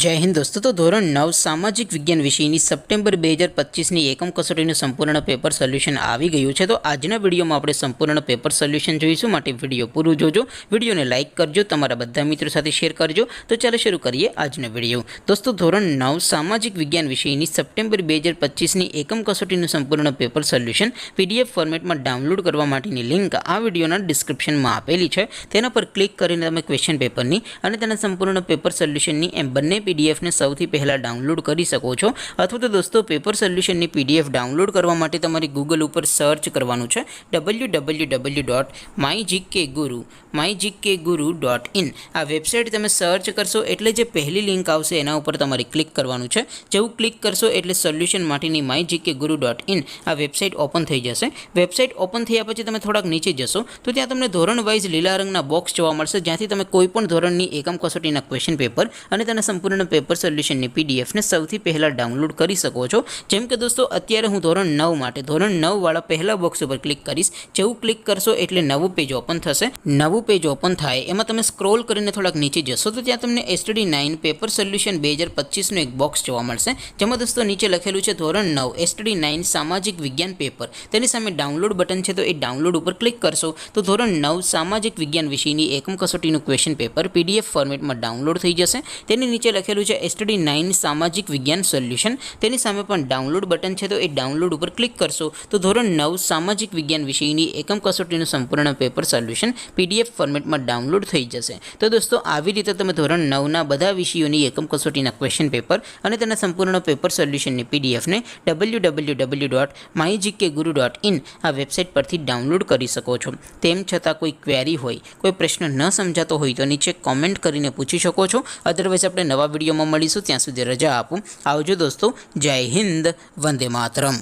जय हिंद दोस्तों। तो धोरण 9 सामाजिक विज्ञान विषयની સપ્ટેમ્બર 2025ની એકમ કસોટીનું સંપૂર્ણ પેપર સોલ્યુશન આવી ગયું છે। તો આજના વિડીયોમાં આપણે સંપૂર્ણ પેપર સોલ્યુશન જોઈશું, માટે વિડીયો પૂરું જોજો, વિડીયોને લાઇક કરજો, તમારા બધા મિત્રો સાથે શેર કરજો। તો ચાલો શરૂ કરીએ આજનો વિડીયો। દોસ્તો ધોરણ 9 સામાજિક વિજ્ઞાન વિષયની સપ્ટેમ્બર 2025ની એકમ કસોટીનું સંપૂર્ણ પેપર સોલ્યુશન પીડીએફ ફોર્મેટમાં ડાઉનલોડ કરવા માટેની લિંક આ વિડીયોના ડિસ્ક્રિપ્શનમાં આપેલી છે। તેના પર ક્લિક કરીને તમે ક્વેશ્ચન પેપરની અને તેના સંપૂર્ણ પેપર સોલ્યુશનની એમ બંને पीडीएफ ने સૌથી પહેલા ડાઉનલોડ કરી શકો છો। અથવા તો દોસ્તો પેપર સોલ્યુશનની પીડીએફ ડાઉનલોડ કરવા માટે તમારે ગૂગલ ઉપર સર્ચ કરવાનું છે www.mygkguru.in। આ વેબસાઇટ તમે સર્ચ કરશો એટલે જે પહેલી લિંક આવશે એના ઉપર તમારે ક્લિક કરવાનું છે। જેવું ક્લિક કરશો એટલે સોલ્યુશન માટેની mygkguru.in આ વેબસાઇટ ઓપન થઈ જશે। વેબસાઇટ ઓપન થયા પછી તમે થોડાક નીચે જશો તો ત્યાં તમને ધોરણ વાઇઝ લીલા રંગના બોક્સ જોવા મળશે, જ્યાંથી તમે કોઈપણ ધોરણની એકમ કસોટીના ક્વેશ્ચન પેપર અને તેના સંપૂર્ણ પેપર સોલ્યુશનની પીડીએફ ને સૌથી પહેલા ડાઉનલોડ કરી શકો છો। જેમ કે દોસ્તો અત્યારે હું ધોરણ 9 માટે ધોરણ 9 વાળા પહેલા બોક્સ ઉપર ક્લિક કરીશ। જેવું ક્લિક કરશો એટલે નવું પેજ ઓપન થશે। નવું પેજ ઓપન થાય એમાં તમે સ્ક્રોલ કરીને થોડાક નીચે જશો તો ત્યાં તમને STD9 પેપર સોલ્યુશન 2025 નું એક બોક્સ જોવા મળશે, જેમાં દોસ્તો નીચે લખેલું છે ધોરણ 9 STD9 સામાજિક વિજ્ઞાન પેપર। તેની સામે ડાઉનલોડ બટન છે, તો એ ડાઉનલોડ ઉપર ક્લિક કરશો તો ધોરણ 9 સામાજિક વિજ્ઞાન વિષયની એકમ કસોટીનું ક્વેશ્ચન પેપર પીડીએફ ફોર્મેટમાં ડાઉનલોડ થઈ જશે। તેની નીચે લખેલું છે STD9 સામાજિક વિજ્ઞાન સોલ્યુશન, તેની સામે પણ ડાઉનલોડ બટન છે, તો એ ડાઉનલોડ ઉપર ક્લિક કરશો તો ધોરણ 9 સામાજિક વિજ્ઞાન વિષયની એકમ કસોટીનું સંપૂર્ણ પેપર સોલ્યુશન પીડીએફ ફોર્મેટમાં ડાઉનલોડ થઈ જશે। તો દોસ્તો આવી રીતે તમે ધોરણ 9ના બધા વિષયોની એકમ કસોટીના ક્વેશ્ચન પેપર અને તેના સંપૂર્ણ પેપર સોલ્યુશનની પીડીએફને www.mygkguru.in આ વેબસાઇટ પરથી ડાઉનલોડ કરી શકો છો। તેમ છતાં કોઈ ક્વેરી હોય, કોઈ પ્રશ્ન ન સમજાતો હોય તો નીચે કોમેન્ટ કરીને પૂછી શકો છો। અધરવાઇઝ આપણે નવા વિડીયોમાં મળીશું, ત્યાં સુધી રજા આપું। આવજો દોસ્તો, જય હિન્દ, વંદે માતરમ।